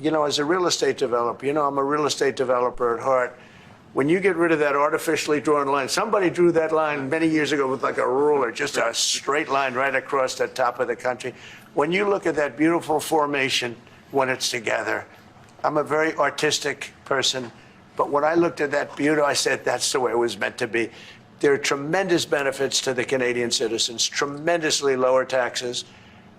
You know, as a real estate developer, you know, I'm a real estate developer at heart. When you get rid of that artificially drawn line, somebody drew that line many years ago with like a ruler, just a straight line right across the top of the country. When you look at that beautiful formation when it's together, I'm a very artistic person, but when I looked at that beauty, I said, that's the way it was meant to be. There are tremendous benefits to the Canadian citizens, tremendously lower taxes,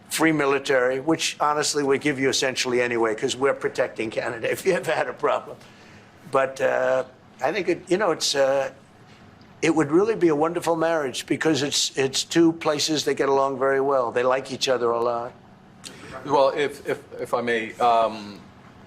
free military, which honestly we give you essentially anyway, because we're protecting Canada if you ever had a problem. But I think it would really be a wonderful marriage because it's two places that get along very well. They like each other a lot. Well, if I may,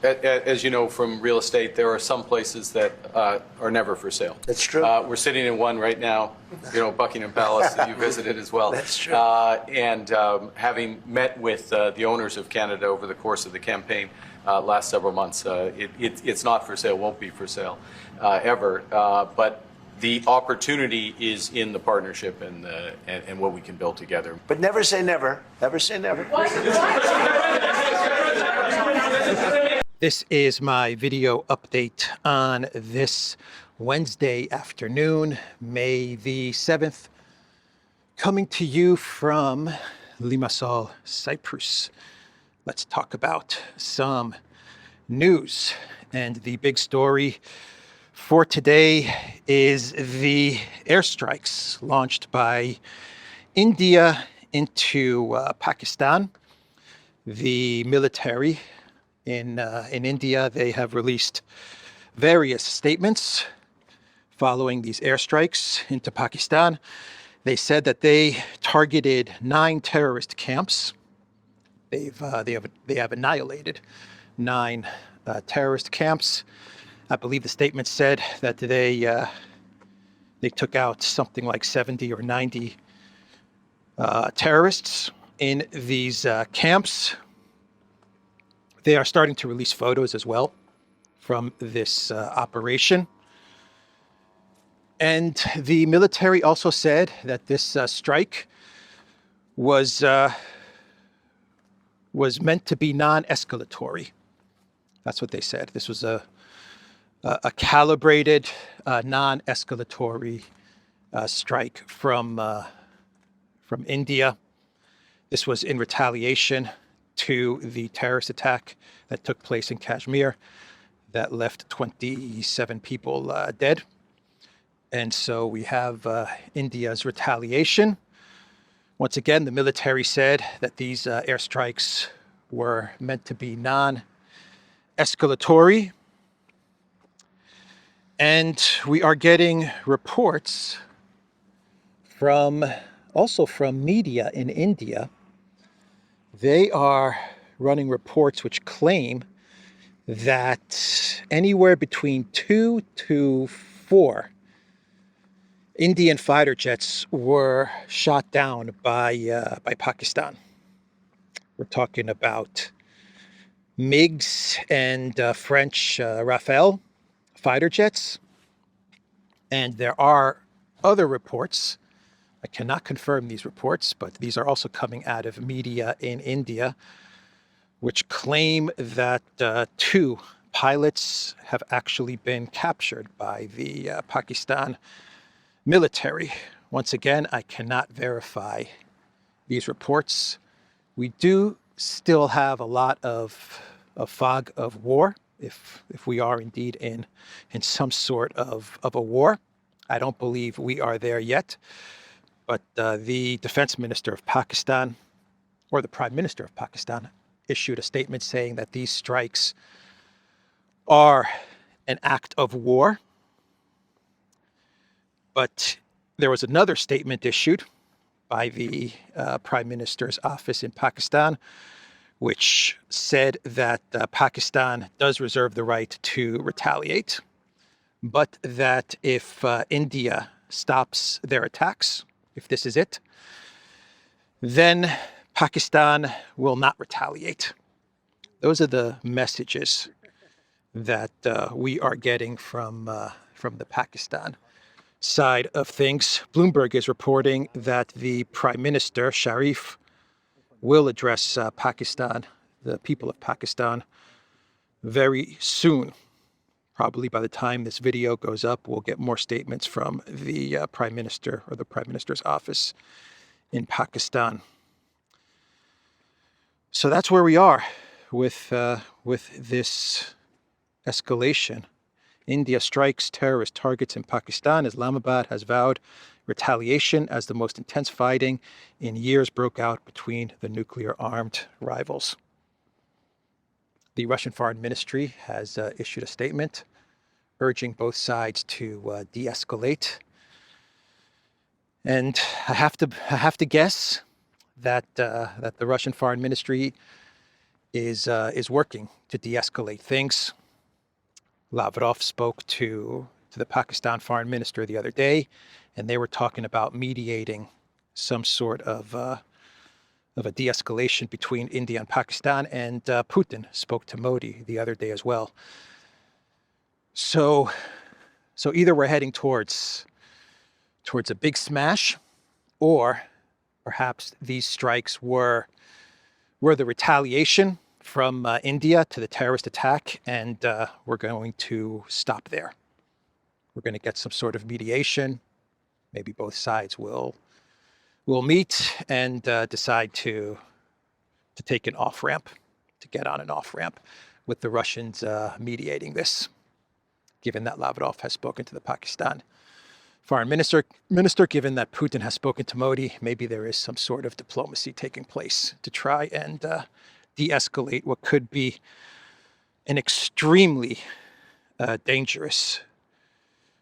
as you know from real estate, there are some places that are never for sale. That's true. We're sitting in one right now, you know, Buckingham Palace that you visited as well. That's true. And having met with the owners of Canada over the course of the campaign last several months, it's not for sale, won't be for sale ever. But the opportunity is in the partnership and what we can build together. But never say never. Never say never. This is my video update on this Wednesday afternoon, May the 7th, coming to you from Limassol, Cyprus. Let's talk about some news. And the big story for today is the airstrikes launched by India into Pakistan. The military in India, they have released various statements following these airstrikes into Pakistan. They said that they targeted 9 terrorist camps. They have annihilated 9 terrorist camps. I believe the statement said that they took out something like 70 or 90 terrorists in these camps. They are starting to release photos as well from this operation. And the military also said that this strike was meant to be non-escalatory. That's what they said. This was a calibrated, non-escalatory strike from India. This was in retaliation to the terrorist attack that took place in Kashmir that left 27 people dead. And so we have India's retaliation. Once again, the military said that these airstrikes were meant to be non-escalatory. And we are getting reports also from media in India. They are running reports which claim that anywhere between 2 to 4 Indian fighter jets were shot down by Pakistan. We're talking about MiGs and French Rafale fighter jets. And there are other reports. I cannot confirm these reports, but these are also coming out of media in India, which claim that 2 pilots have actually been captured by the Pakistan military. Once again, I cannot verify these reports. We do still have a lot of fog of war, if we are indeed in some sort of a war. I don't believe we are there yet. But the defense minister of Pakistan, or the prime minister of Pakistan, issued a statement saying that these strikes are an act of war. But there was another statement issued by the prime minister's office in Pakistan, which said that Pakistan does reserve the right to retaliate, but that if India stops their attacks, if this is it, then Pakistan will not retaliate. Those are the messages that we are getting from the Pakistan side of things. Bloomberg is reporting that the Prime Minister, Sharif, will address Pakistan, the people of Pakistan, very soon. Probably by the time this video goes up, we'll get more statements from the Prime Minister or the Prime Minister's office in Pakistan. So that's where we are with this escalation. India strikes terrorist targets in Pakistan. Islamabad has vowed retaliation as the most intense fighting in years broke out between the nuclear-armed rivals. The Russian Foreign Ministry has issued a statement urging both sides to de-escalate. And I have to guess that the Russian Foreign Ministry is working to de-escalate things. Lavrov spoke to the Pakistan Foreign Minister the other day, and they were talking about mediating some sort of a de-escalation between India and Pakistan, and Putin spoke to Modi the other day as well. So either we're heading towards a big smash, or perhaps these strikes were the retaliation from India to the terrorist attack, and we're going to stop there. We're going to get some sort of mediation. Maybe both sides will meet and decide to take an off-ramp, to get on an off-ramp, with the Russians mediating this, given that Lavrov has spoken to the Pakistan Foreign Minister, given that Putin has spoken to Modi. Maybe there is some sort of diplomacy taking place to try and de-escalate what could be an extremely dangerous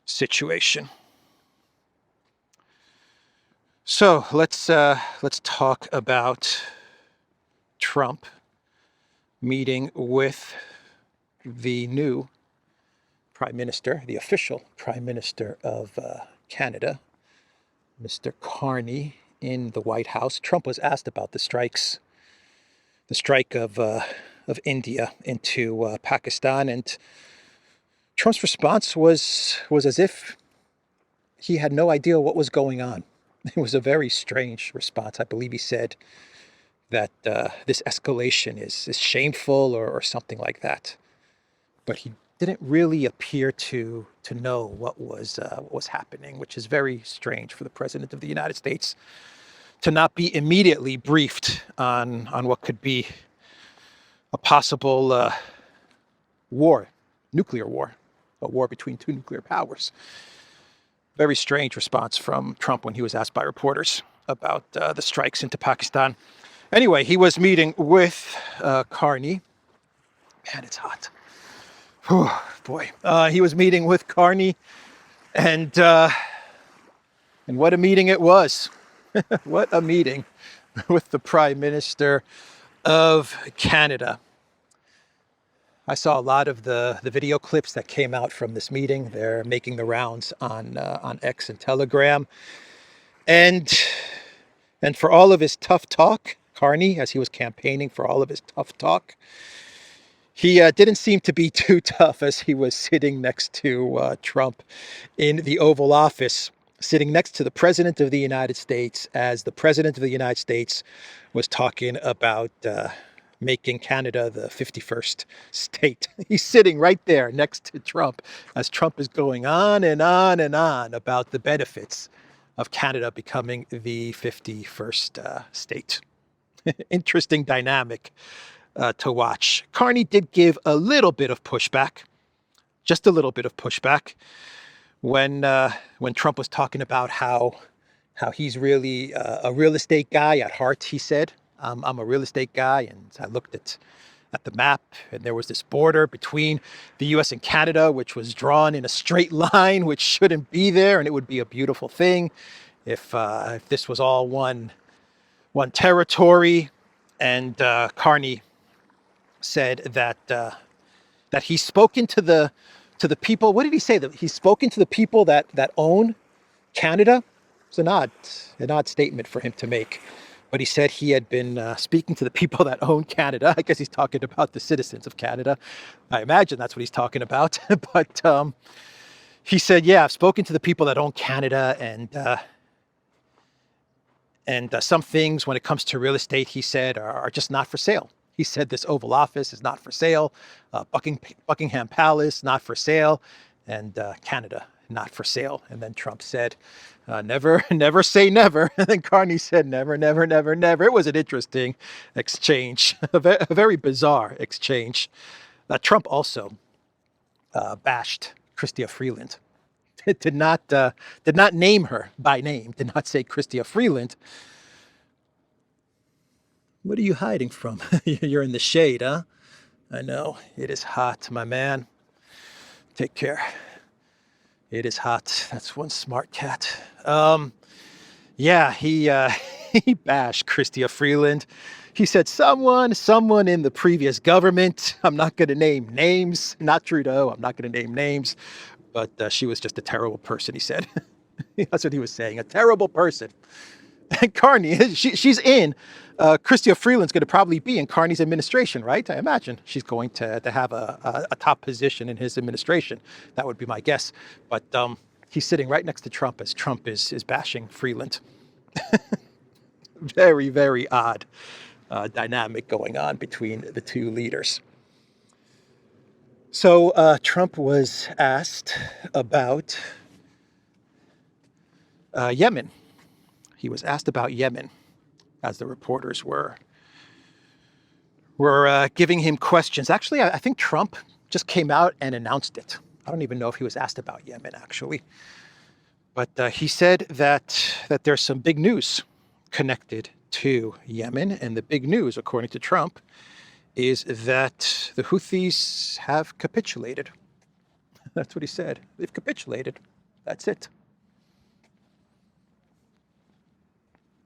situation. So let's talk about Trump meeting with the new Prime Minister, the official Prime Minister of Canada, Mr. Carney, in the White House. Trump was asked about the strike of India into Pakistan, and Trump's response was as if he had no idea what was going on. It was a very strange response. I believe he said that this escalation is shameful or something like that. But he didn't really appear to know what was happening, which is very strange for the President of the United States to not be immediately briefed on what could be a possible war, nuclear war, a war between two nuclear powers. Very strange response from Trump when he was asked by reporters about the strikes into Pakistan. Anyway, he was meeting with Carney. Man, it's hot. Oh, boy. He was meeting with Carney, and what a meeting it was. What a meeting with the Prime Minister of Canada. I saw a lot of the video clips that came out from this meeting. They're making the rounds on X and Telegram. And for all of his tough talk, Carney, as he was campaigning, for all of his tough talk, he didn't seem to be too tough as he was sitting next to Trump in the Oval Office, sitting next to the President of the United States, as the President of the United States was talking about making Canada the 51st state. He's sitting right there next to Trump as Trump is going on and on and on about the benefits of Canada becoming the 51st state. Interesting dynamic to watch. Carney did give a little bit of pushback, just a little bit of pushback, when Trump was talking about how he's really a real estate guy at heart. He said, I'm a real estate guy, and I looked at the map, and there was this border between the U.S. and Canada, which was drawn in a straight line, which shouldn't be there, and it would be a beautiful thing if this was all one territory. And Carney said that he's spoken to the people. What did he say? That he's spoken to the people that own Canada. It's an odd statement for him to make. But he said he had been speaking to the people that own Canada. I guess he's talking about the citizens of Canada. I imagine that's what he's talking about. But he said, yeah, I've spoken to the people that own Canada, and some things when it comes to real estate, he said, are just not for sale. He said this Oval Office is not for sale, Buckingham Palace not for sale, and Canada not for sale. And then Trump said, never, never say never. And then Carney said, never, never, never, never. It was an interesting exchange, a very bizarre exchange. Trump also bashed Chrystia Freeland. Did not name her by name. Did not say Chrystia Freeland. What are you hiding from? You're in the shade, huh? I know it is hot, my man. Take care. It is hot. That's one smart cat. Yeah, he he bashed Chrystia Freeland. He said someone in the previous government. I'm not going to name names. Not Trudeau. I'm not going to name names. But she was just a terrible person, he said. That's what he was saying. A terrible person. And Carney, she's in. Chrystia Freeland's going to probably be in Carney's administration, right? I imagine she's going to have a top position in his administration. That would be my guess. But he's sitting right next to Trump as Trump is bashing Freeland. Very, very odd dynamic going on between the two leaders. So Trump was asked about Yemen. He was asked about Yemen as the reporters were giving him questions. Actually, I think Trump just came out and announced it. I don't even know if he was asked about Yemen, actually. But he said that there's some big news connected to Yemen. And the big news, according to Trump, is that the Houthis have capitulated. That's what he said. They've capitulated. That's it.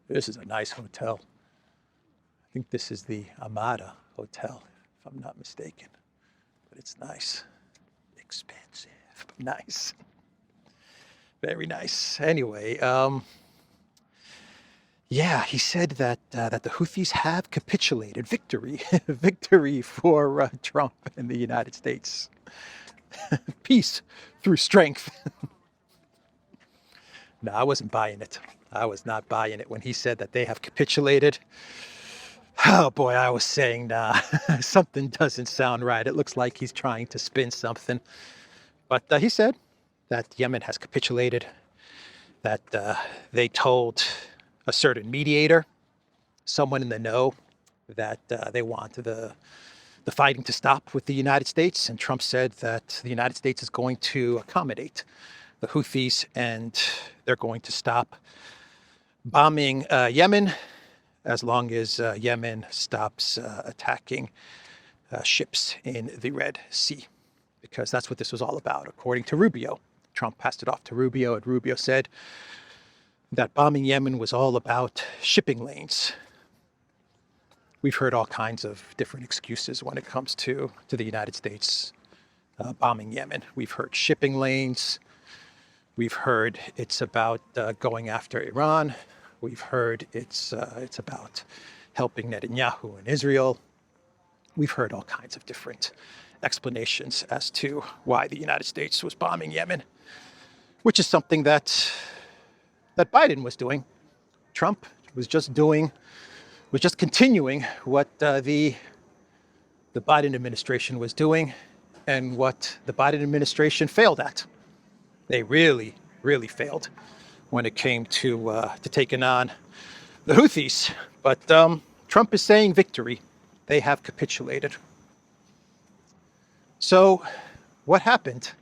This is a nice hotel. I think this is the Amada Hotel, if I'm not mistaken. But it's nice. Expensive, but nice. Very nice. Anyway, yeah, he said that the Houthis have capitulated. Victory. Victory for Trump and the United States. Peace through strength. No, I wasn't buying it. I was not buying it when he said that they have capitulated. Oh boy, I was saying, nah, something doesn't sound right. It looks like he's trying to spin something. But he said that Yemen has capitulated, that they told a certain mediator, someone in the know, that they want the fighting to stop with the United States. And Trump said that the United States is going to accommodate the Houthis and they're going to stop bombing Yemen as long as Yemen stops attacking ships in the Red Sea, because that's what this was all about, according to Rubio. Trump passed it off to Rubio, and Rubio said that bombing Yemen was all about shipping lanes. We've heard all kinds of different excuses when it comes to the United States bombing Yemen. We've heard shipping lanes. We've heard it's about going after Iran. We've heard it's about helping Netanyahu and Israel. We've heard all kinds of different explanations as to why the United States was bombing Yemen, which is something that Biden was doing. Trump was just continuing what the Biden administration was doing and what the Biden administration failed at. They really, really failed when it came to taking on the Houthis. But Trump is saying victory. They have capitulated. So what happened?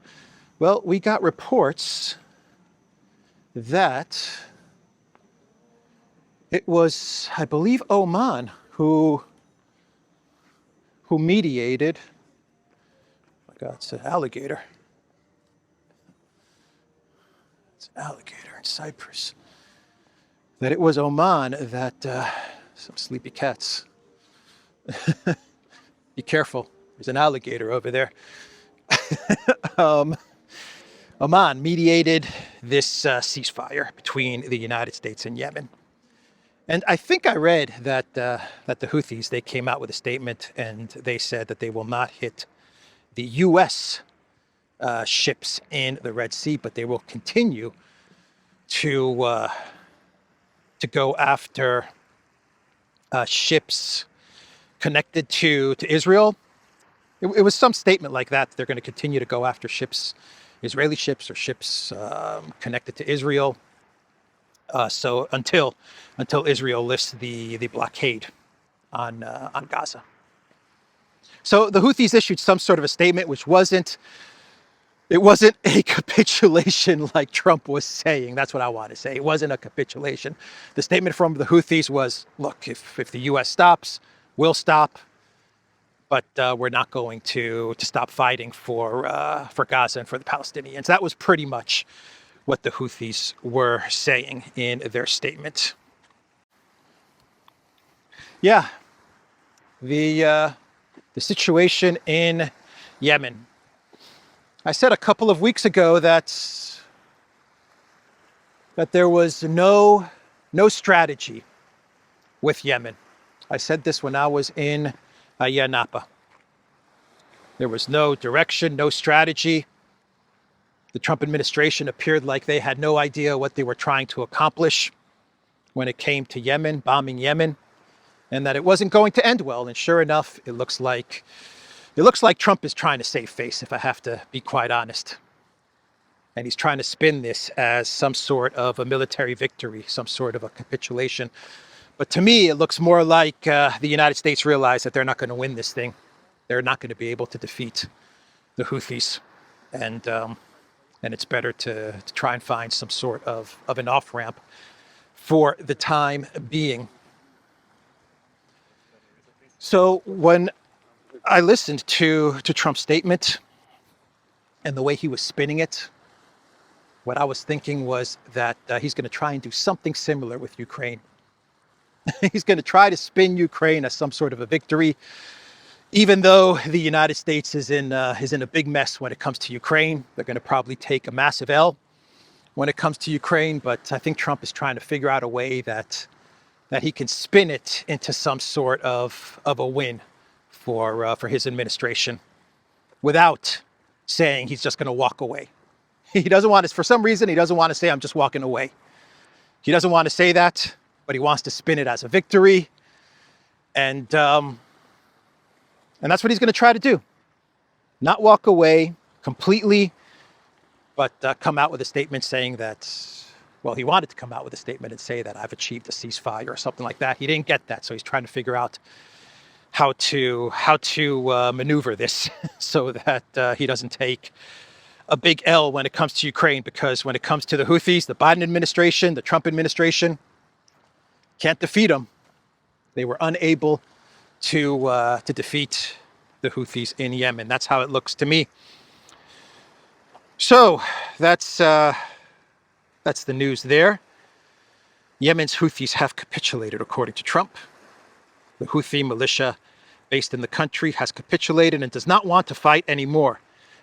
Well, we got reports that it was, I believe, Oman who mediated. Oh my God, it's an alligator. It's an alligator in Cyprus. That it was Oman that some sleepy cats. Be careful. There's an alligator over there. Oman mediated this ceasefire between the United States and Yemen. And I think I read that the Houthis, they came out with a statement and they said that they will not hit the U.S. Ships in the Red Sea, but they will continue to go after ships connected to Israel. It was some statement like that. They're going to continue to go after ships, Israeli ships or ships connected to Israel. So until Israel lifts the blockade on Gaza. So the Houthis issued some sort of a statement, which wasn't a capitulation like Trump was saying. That's what I want to say. It wasn't a capitulation. The statement from the Houthis was, look, if the U.S. stops, we'll stop, but we're not going to stop fighting for Gaza and for the Palestinians. That was pretty much what the Houthis were saying in their statement. Yeah, the situation in Yemen. I said a couple of weeks ago that there was no strategy with Yemen. I said this when I was in Napa. There was no direction, no strategy. The Trump administration appeared like they had no idea what they were trying to accomplish when it came to Yemen, bombing Yemen, and that it wasn't going to end well. And sure enough, it looks like Trump is trying to save face, if I have to be quite honest. And he's trying to spin this as some sort of a military victory, some sort of a capitulation. But to me, it looks more like the United States realized that they're not going to win this thing. They're not going to be able to defeat the Houthis. And it's better to try and find some sort of an off-ramp for the time being. So when I listened to Trump's statement and the way he was spinning it, what I was thinking was that he's going to try and do something similar with Ukraine. He's going to try to spin Ukraine as some sort of a victory, even though the United States is in a big mess when it comes to Ukraine. They're going to probably take a massive L when it comes to Ukraine, but I think Trump is trying to figure out a way that he can spin it into some sort of a win for his administration without saying he's just going to walk away. He doesn't want to, for some reason, he doesn't want to say, I'm just walking away. He doesn't want to say that, but he wants to spin it as a victory. And that's what he's going to try to do. Not walk away completely, but come out with a statement saying that, well, he wanted to come out with a statement and say that I've achieved a ceasefire or something like that. He didn't get that, so he's trying to figure out how to maneuver this so that he doesn't take a big L when it comes to Ukraine, because when it comes to the Houthis, the Biden administration, the Trump administration, can't defeat them. They were unable to defeat the Houthis in Yemen. That's how it looks to me. So that's the news there. Yemen's Houthis have capitulated, according to Trump. The Houthi militia based in the country has capitulated and does not want to fight anymore,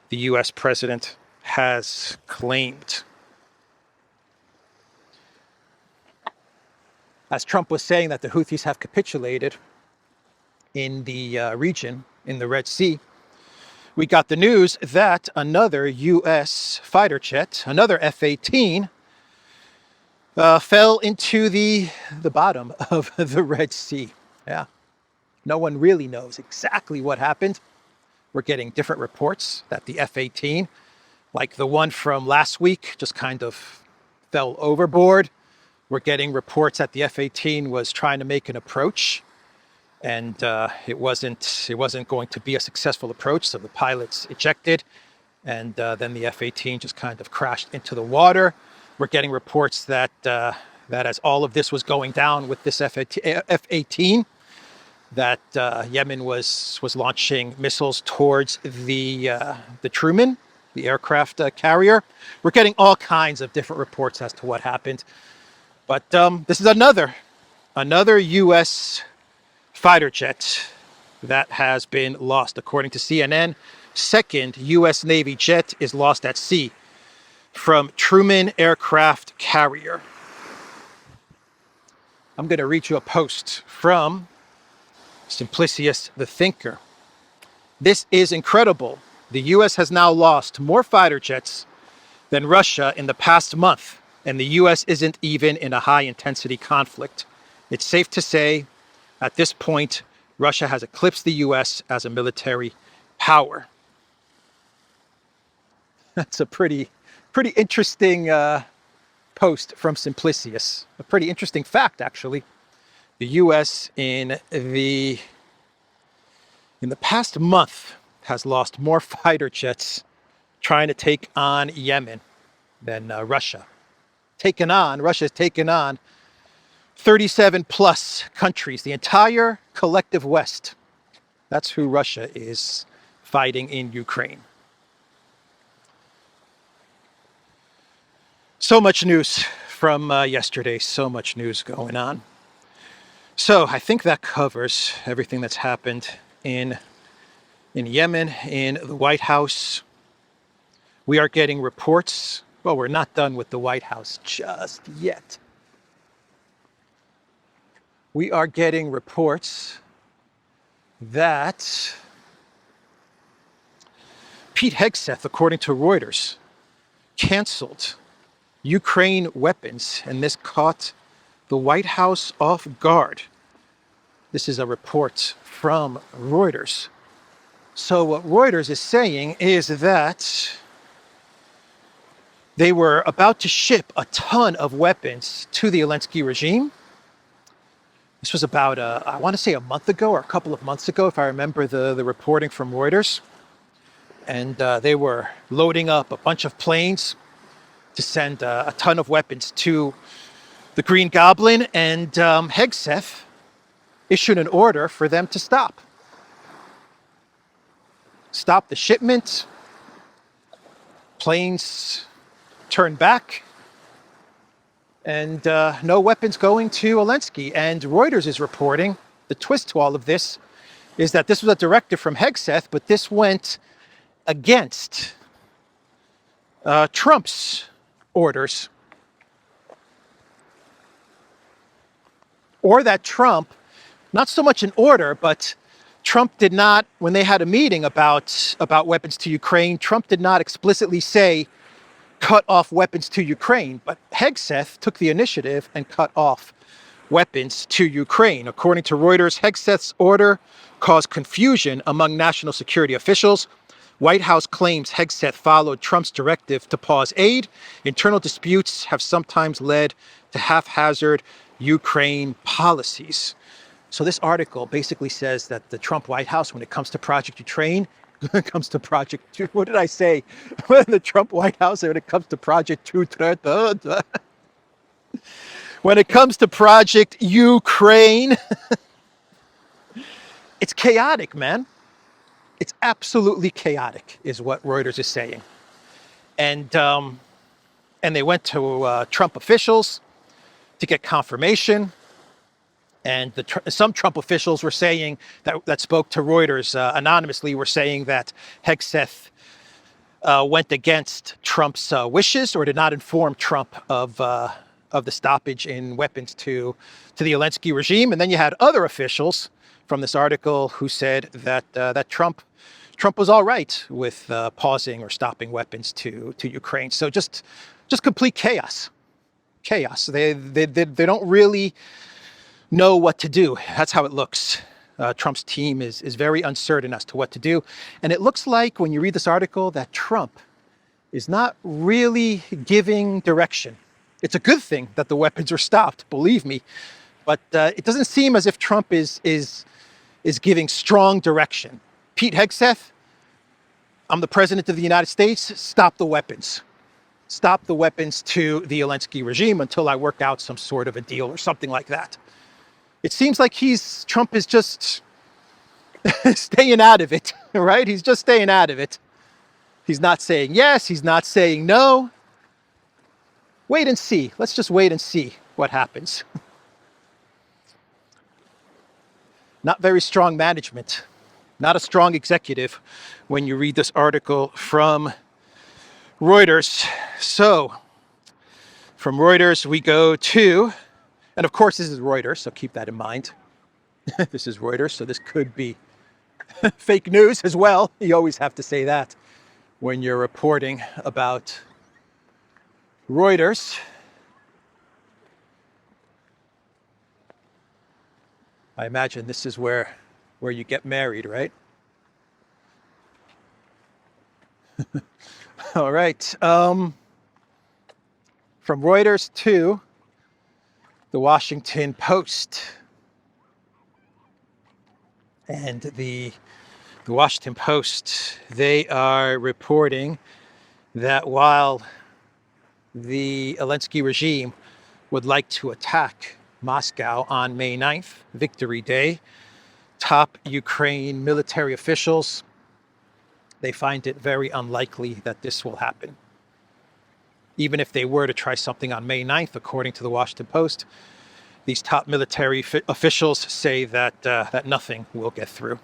the U.S. president has claimed. As Trump was saying that the Houthis have capitulated in the region, in the Red Sea, we got the news that another U.S. fighter jet, another F18, fell into the bottom of the Red Sea. Yeah. No one really knows exactly what happened. We're getting different reports that the F-18, like the one from last week, just kind of fell overboard. We're getting reports that the F-18 was trying to make an approach, and it wasn't going to be a successful approach, so the pilots ejected, and then the F-18 just kind of crashed into the water. We're getting reports that as all of this was going down with this F-18, that Yemen was launching missiles towards the Truman, the aircraft carrier. We're getting all kinds of different reports as to what happened. But this is another U.S. fighter jet that has been lost. According to CNN, second U.S. Navy jet is lost at sea from Truman aircraft carrier. I'm going to read you a post from Simplicius the Thinker. This is incredible. The U.S. has now lost more fighter jets than Russia in the past month, and the U.S. isn't even in a high-intensity conflict. It's safe to say, at this point, Russia has eclipsed the US as a military power. That's a pretty interesting post from Simplicius. A pretty interesting fact, actually. The US in the past month has lost more fighter jets trying to take on Yemen than Russia. Russia's taken on 37 plus countries, the entire collective West. That's who Russia is fighting in Ukraine. So much news from yesterday, so much news going on. So I think that covers everything that's happened in Yemen, in the White House. We are getting reports. Well, we're not done with the White House just yet. We are getting reports that Pete Hegseth, according to Reuters, canceled Ukraine weapons, and this caught the White House off guard. This is a report from Reuters. So what Reuters is saying is that they were about to ship a ton of weapons to the Zelensky regime. This was about, I want to say a month ago or a couple of months ago, if I remember the reporting from Reuters. And they were loading up a bunch of planes to send a ton of weapons to the Green Goblin, and Hegseth issued an order for them to stop. Stop the shipment. Planes turn back. And no weapons going to Zelensky. And Reuters is reporting, the twist to all of this is that this was a directive from Hegseth, but this went against Trump's orders. Or that Trump, not so much an order, but Trump did not, when they had a meeting about weapons to Ukraine, Trump did not explicitly say, cut off weapons to Ukraine, but Hegseth took the initiative and cut off weapons to Ukraine. According to Reuters, Hegseth's order caused confusion among national security officials. White House claims Hegseth followed Trump's directive to pause aid. Internal disputes have sometimes led to haphazard Ukraine policies. So this article basically says that the Trump White House, when it comes to Project Ukraine, when it comes to Project, what did I say? The Trump White House, when it comes to Project, when it comes to Project Ukraine, it's chaotic, man. It's absolutely chaotic, is what Reuters is saying. And they went to Trump officials to get confirmation. And some Trump officials were saying that spoke to Reuters anonymously were saying that Hegseth went against Trump's wishes or did not inform Trump of the stoppage in weapons to the Zelensky regime. And then you had other officials from this article who said that Trump was all right with pausing or stopping weapons to Ukraine. So just complete chaos. They don't really know what to do. That's how it looks. Trump's team is very uncertain as to what to do. And it looks like when you read this article that Trump is not really giving direction. It's a good thing that the weapons are stopped, believe me. But it doesn't seem as if Trump is giving strong direction. Pete Hegseth, I'm the president of the United States, stop the weapons. Stop the weapons to the Zelensky regime until I work out some sort of a deal or something like that. It seems like Trump is just staying out of it, right? He's just staying out of it. He's not saying yes, he's not saying no. Wait and see. Let's just wait and see what happens. Not very strong management, not a strong executive when you read this article from Reuters. So, from Reuters, we go to, and of course, this is Reuters, so keep that in mind. This is Reuters, so this could be fake news as well. You always have to say that when you're reporting about Reuters. I imagine this is where where you get married, right? All right. From Reuters to the Washington Post. And the Washington Post, they are reporting that while the Zelensky regime would like to attack Moscow on May 9th, Victory Day, top Ukraine military officials, they find it very unlikely that this will happen. Even if they were to try something on May 9th, according to the Washington Post, these top military officials say that that nothing will get through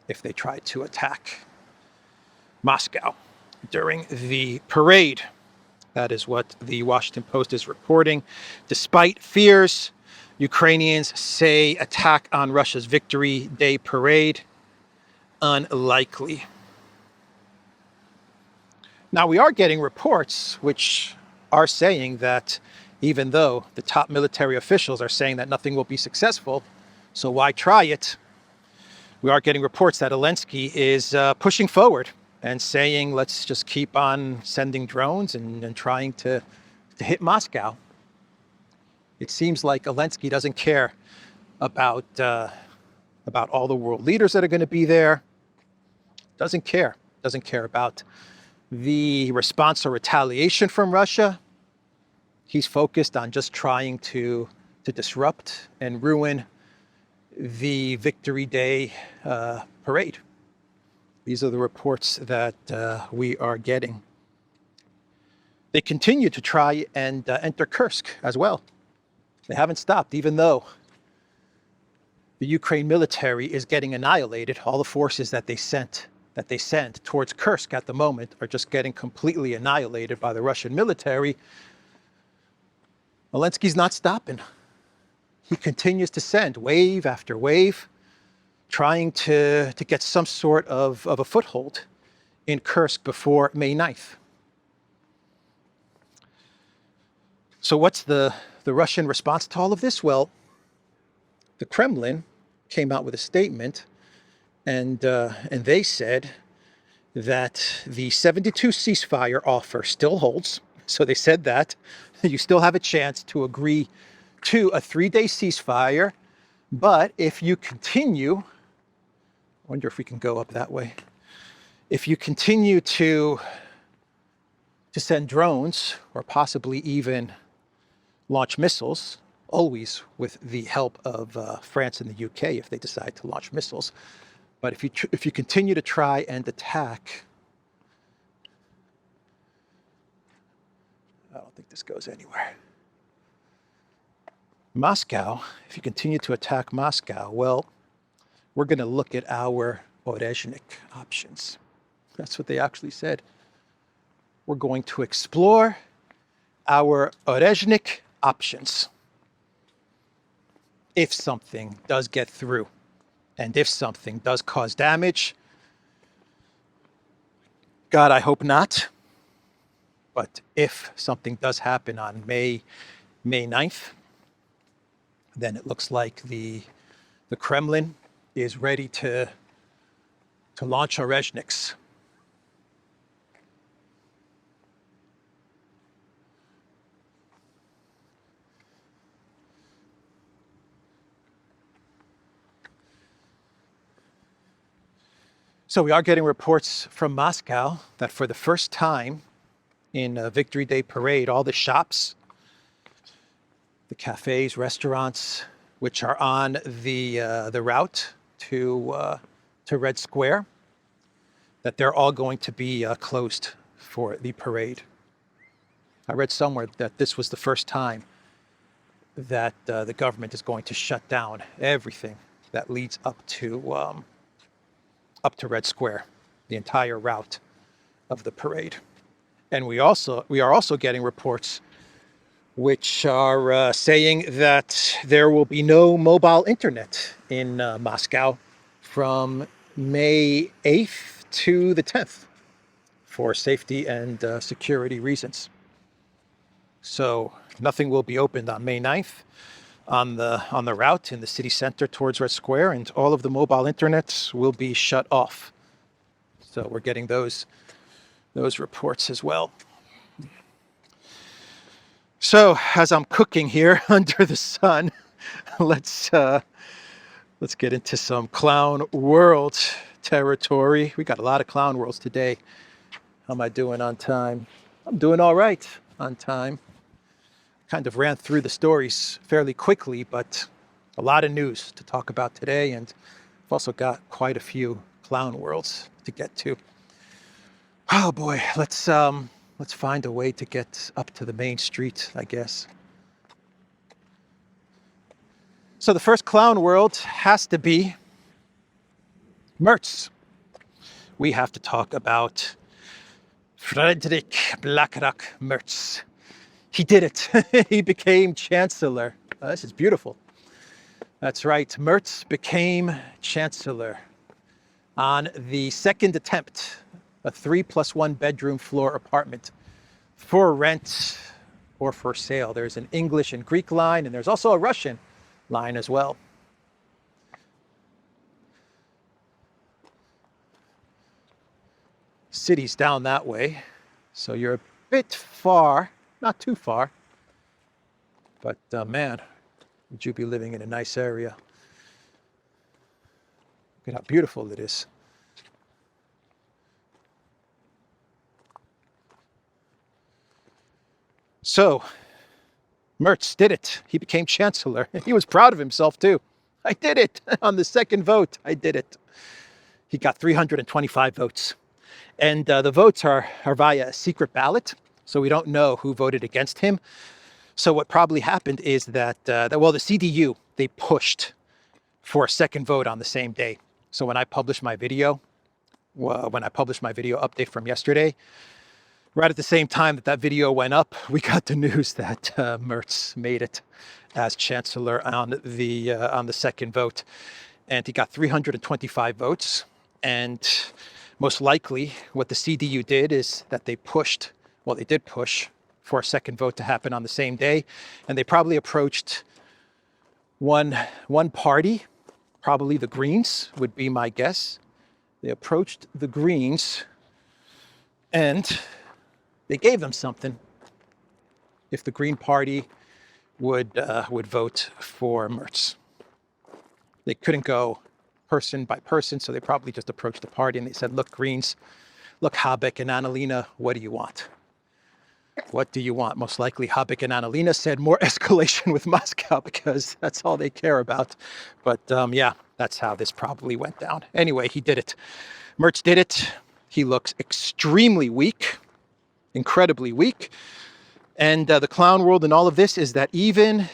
if they try to attack Moscow during the parade. That is what the Washington Post is reporting. Despite fears, Ukrainians say attack on Russia's Victory Day parade unlikely. Now, we are getting reports which are saying that even though the top military officials are saying that nothing will be successful, so why try it? We are getting reports that Zelensky is pushing forward and saying, let's just keep on sending drones and trying to hit Moscow. It seems like Zelensky doesn't care about all the world leaders that are going to be there. Doesn't care about the response or retaliation from Russia. He's focused on just trying to disrupt and ruin the Victory Day parade. These are the reports that we are getting. They continue to try and enter Kursk as well. They haven't stopped, even though the Ukraine military is getting annihilated. All the forces that they send towards Kursk at the moment are just getting completely annihilated by the Russian military. Zelensky's not stopping. He continues to send wave after wave, trying to get some sort of a foothold in Kursk before May 9th. So what's the Russian response to all of this? Well, the Kremlin came out with a statement, and they said that the 72 ceasefire offer still holds. So they said that you still have a chance to agree to a 3-day ceasefire, but if you continue, I wonder if we can go up that way. If you continue to send drones or possibly even launch missiles, always with the help of France and the UK if they decide to launch missiles. But if you continue to try and attack, I don't think this goes anywhere. Moscow, if you continue to attack Moscow, well, we're going to look at our Oreshnik options. That's what they actually said. We're going to explore our Oreshnik options if something does get through and if something does cause damage. God, I hope not. But if something does happen on May 9th, then it looks like the Kremlin is ready to launch Oreshniks. So we are getting reports from Moscow that for the first time in a Victory Day parade, all the shops, the cafes, restaurants, which are on the route to Red Square, that they're all going to be closed for the parade. I read somewhere that this was the first time that the government is going to shut down everything that leads up to Red Square, the entire route of the parade. And we are also getting reports which are saying that there will be no mobile internet in Moscow from May 8th to the 10th for safety and security reasons. So nothing will be opened on May 9th. on the route in the city center towards Red Square, and all of the mobile internets will be shut off. So we're getting those reports as well. So as I'm cooking here under the sun, let's get into some clown world territory. We got a lot of clown worlds today. How am I doing on time? I'm doing all right on time. Kind of ran through the stories fairly quickly, but a lot of news to talk about today, and I've also got quite a few clown worlds to get to. Oh boy, let's find a way to get up to the main street, I guess. So the first clown world has to be Merz. We have to talk about Friedrich Blackrock Merz. He did it. He became chancellor. This is beautiful. That's right. Merz became chancellor on the second attempt, a 3+1 bedroom floor apartment for rent or for sale. There's an English and Greek line, and there's also a Russian line as well. City's down that way, so you're a bit far, not too far, but man, would you be living in a nice area. Look at how beautiful it is. So Merz did it. He became chancellor. He was proud of himself too. I did it. On the second vote, I did it. He got 325 votes. And the votes are via a secret ballot, so we don't know who voted against him. So what probably happened is that, the CDU, they pushed for a second vote on the same day. So when I published my video, update from yesterday, right at the same time that video went up, we got the news that Merz made it as chancellor on the second vote, and he got 325 votes. And most likely, what the CDU did is that they did push for a second vote to happen on the same day, and they probably approached one party, probably the Greens would be my guess. They approached the Greens, and they gave them something if the Green Party would vote for Merz. They couldn't go person by person, so they probably just approached the party and they said, look, Greens, look, Habeck and Annalena, what do you want? What do you want? Most likely Habeck and Annalena said more escalation with Moscow because that's all they care about. But yeah, that's how this probably went down. Anyway, he did it. Merz did it. He looks extremely weak, incredibly weak. And the clown world in all of this is that even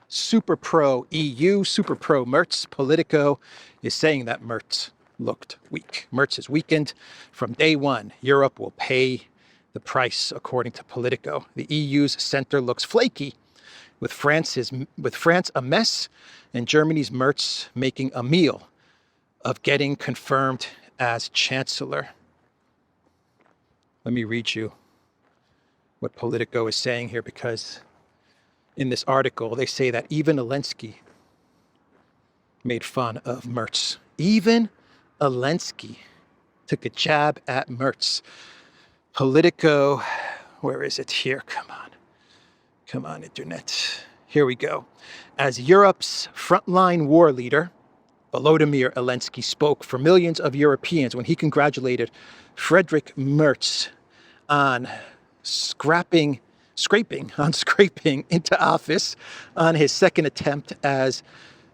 super pro EU, super pro Merz, Politico is saying that Merz looked weak. Merz is weakened from day one. Europe will pay the price, according to Politico. The EU's center looks flaky, with France a mess, and Germany's Merz making a meal of getting confirmed as chancellor. Let me read you what Politico is saying here, because in this article, they say that even Zelensky made fun of Merz. Even Zelensky took a jab at Merz. Politico, where is it here? Come on, internet. Here we go. As Europe's frontline war leader, Volodymyr Zelensky spoke for millions of Europeans when he congratulated Friedrich Merz on scraping into office on his second attempt as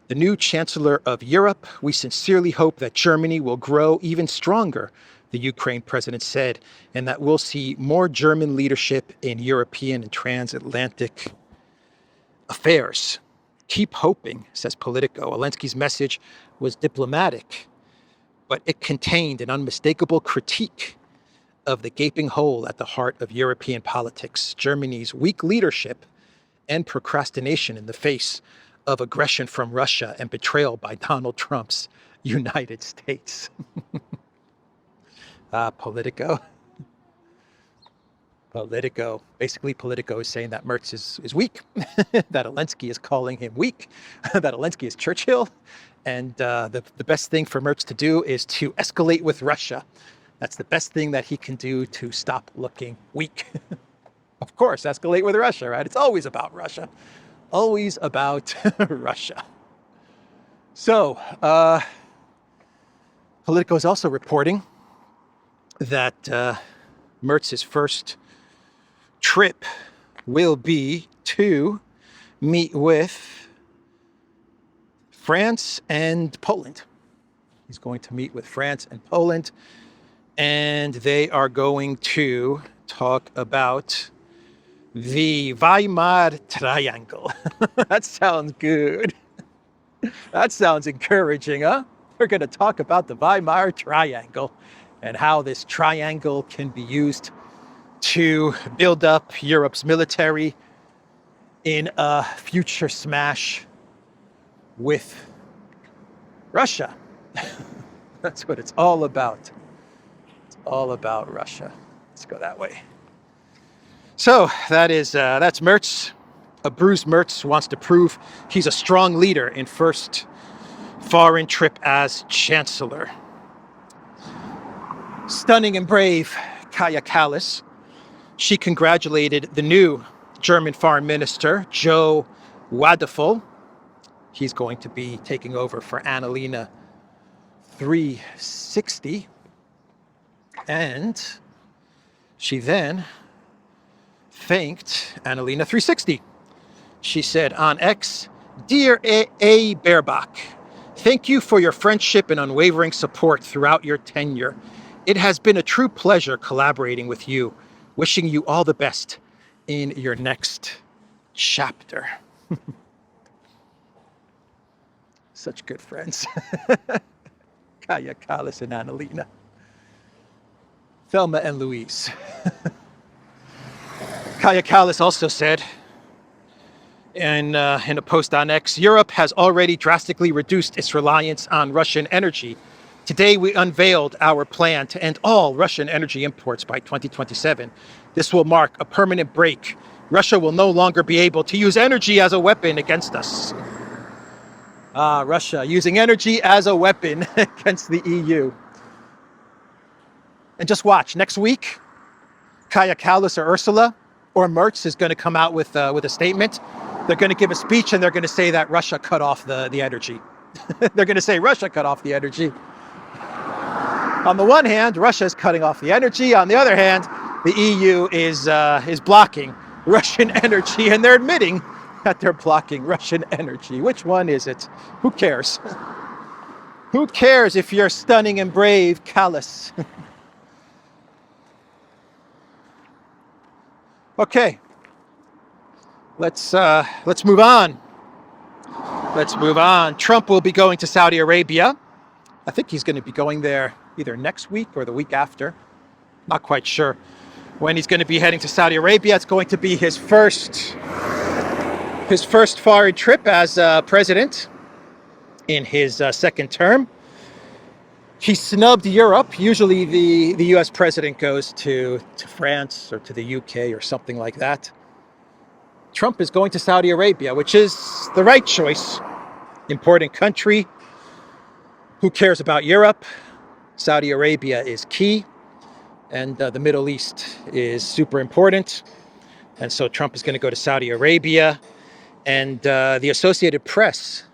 the new Chancellor of Europe. We sincerely hope that Germany will grow even stronger, the Ukraine president said, and that we'll see more German leadership in European and transatlantic affairs. Keep hoping, says Politico. Zelensky's message was diplomatic, but it contained an unmistakable critique of the gaping hole at the heart of European politics, Germany's weak leadership and procrastination in the face of aggression from Russia and betrayal by Donald Trump's United States. Politico. Politico. Basically, Politico is saying that Merz is weak, that Zelensky is calling him weak, that Zelensky is Churchill, and the best thing for Merz to do is to escalate with Russia. That's the best thing that he can do to stop looking weak. Of course, escalate with Russia, right? It's always about Russia. Always about Russia. So, Politico is also reporting that Merz's first trip will be to meet with France and Poland. He's going to meet with France and Poland, and they are going to talk about the Weimar Triangle. That sounds good. That sounds encouraging, huh? We're going to talk about the Weimar Triangle and how this triangle can be used to build up Europe's military in a future smash with Russia. That's what it's all about. It's all about Russia. Let's go that way. So that's Merz. A bruised Merz wants to prove he's a strong leader in first foreign trip as chancellor. Stunning and brave Kaja Kallas. She congratulated the new German foreign minister, Joe Wadeful. He's going to be taking over for Annalena 360. And she then thanked Annalena 360. She said on X, "Dear A. Baerbock, thank you for your friendship and unwavering support throughout your tenure. It has been a true pleasure collaborating with you. Wishing you all the best in your next chapter." Such good friends. Kaja Kallas and Annalena. Thelma and Louise. Kaja Kallas also said in a post on X, "Europe has already drastically reduced its reliance on Russian energy. Today, we unveiled our plan to end all Russian energy imports by 2027. This will mark a permanent break. Russia will no longer be able to use energy as a weapon against us." Russia using energy as a weapon against the EU. And just watch, next week, Kaja Kallas or Ursula or Merz is going to come out with a statement. They're going to give a speech and they're going to say that Russia cut off the energy. They're going to say Russia cut off the energy. On the one hand, Russia is cutting off the energy. On the other hand, the EU is blocking Russian energy, and they're admitting that they're blocking Russian energy. Which one is it? Who cares? Who cares if you're stunning and brave, Kallas? Okay, let's move on. Let's move on. Trump will be going to Saudi Arabia. I think he's going to be going there either next week or the week after. Not quite sure when he's going to be heading to Saudi Arabia. It's going to be his first foreign trip as president in his second term. He snubbed Europe. Usually the US president goes to France or to the UK or something like that. Trump is going to Saudi Arabia, which is the right choice. Important country. Who cares about Europe? Saudi Arabia is key, and the Middle East is super important. And so Trump is going to go to Saudi Arabia. And the Associated Press,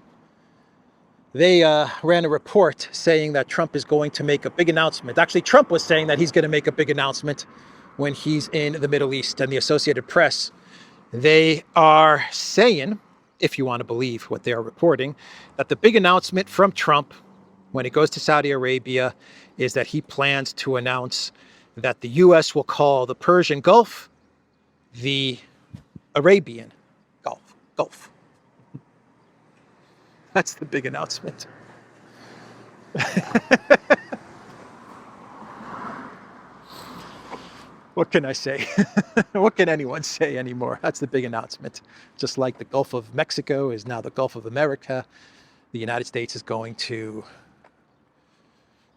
they ran a report saying that Trump is going to make a big announcement. Actually, Trump was saying that he's going to make a big announcement when he's in the Middle East. And the Associated Press, they are saying, if you want to believe what they are reporting, that the big announcement from Trump when he goes to Saudi Arabia is that he plans to announce that the U.S. will call the Persian Gulf the Arabian Gulf. That's the big announcement. What can I say? What can anyone say anymore? That's the big announcement. Just like the Gulf of Mexico is now the Gulf of America, the United States is going to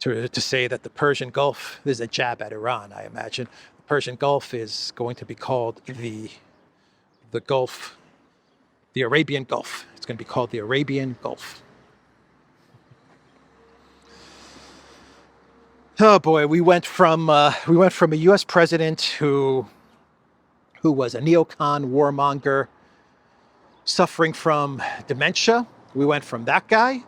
to say that the Persian Gulf, this is a jab at Iran, I imagine. The Persian Gulf is going to be called the Gulf, the Arabian Gulf. It's going to be called the Arabian Gulf. Oh boy, we went from a U.S. president who was a neocon warmonger suffering from dementia. We went from that guy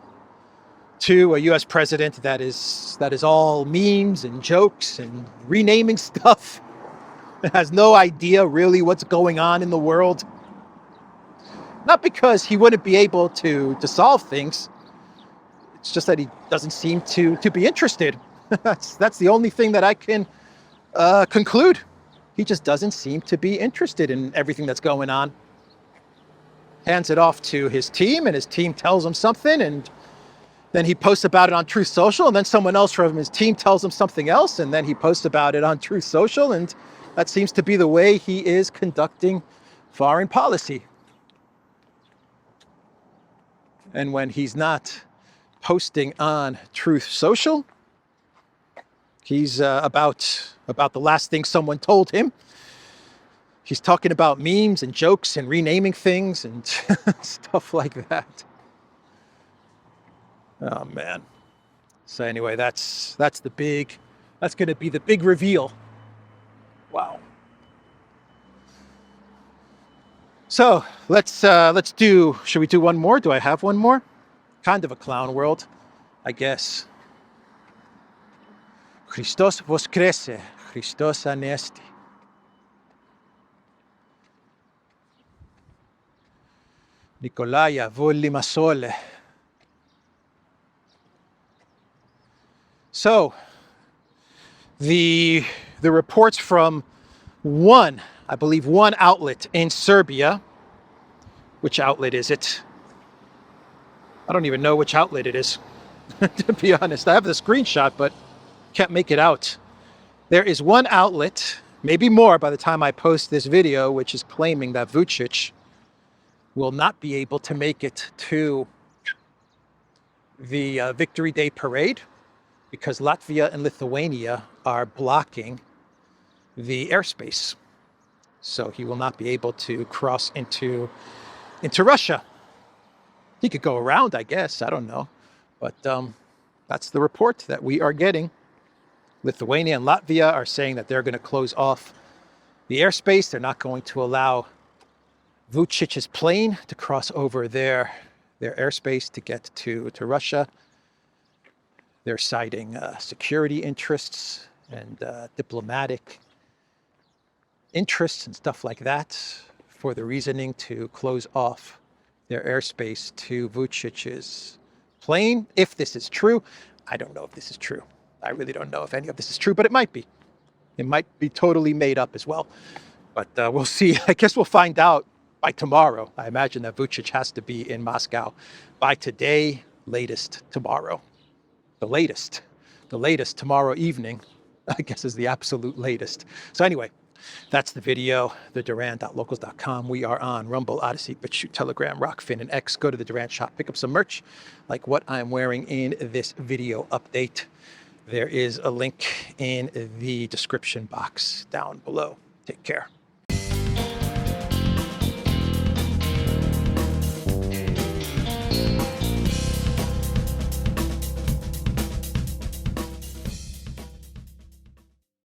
to a U.S. president that is all memes and jokes and renaming stuff. Has no idea really what's going on in the world. Not because he wouldn't be able to solve things. It's just that he doesn't seem to be interested. That's the only thing that I can conclude. He just doesn't seem to be interested in everything that's going on. Hands it off to his team, and his team tells him something, and then he posts about it on Truth Social, and then someone else from his team tells him something else, and then he posts about it on Truth Social, and that seems to be the way he is conducting foreign policy. And when he's not posting on Truth Social, he's about the last thing someone told him. He's talking about memes and jokes and renaming things and stuff like that. Oh man. So anyway, that's going to be the big reveal. Wow. So should we do one more? Do I have one more? Kind of a clown world, I guess. Christos voskrese, Christos anesti. Nikolaya Volimasole. So, the reports from I believe one outlet in Serbia. Which outlet is it? I don't even know which outlet it is, to be honest. I have the screenshot, but can't make it out. There is one outlet, maybe more by the time I post this video, which is claiming that Vučić will not be able to make it to the Victory Day parade because Latvia and Lithuania are blocking the airspace. So he will not be able to cross into Russia. He could go around, I guess. I don't know. But that's the report that we are getting. Lithuania and Latvia are saying that they're going to close off the airspace. They're not going to allow Vučić's plane to cross over their airspace to get to Russia. They're citing security interests and diplomatic interests and stuff like that for the reasoning to close off their airspace to Vučić's plane. If this is true, I don't know if this is true. I really don't know if any of this is true, but it might be. It might be totally made up as well. But we'll see. I guess we'll find out by tomorrow. I imagine that Vučić has to be in Moscow by today, latest tomorrow. The latest tomorrow evening, I guess, is the absolute latest. So anyway, that's the video, the Duran.locals.com. We are on Rumble, Odyssey, BitChute, Telegram, Rockfin, and X. Go to the Duran shop, pick up some merch like what I'm wearing in this video update. There is a link in the description box down below. Take care.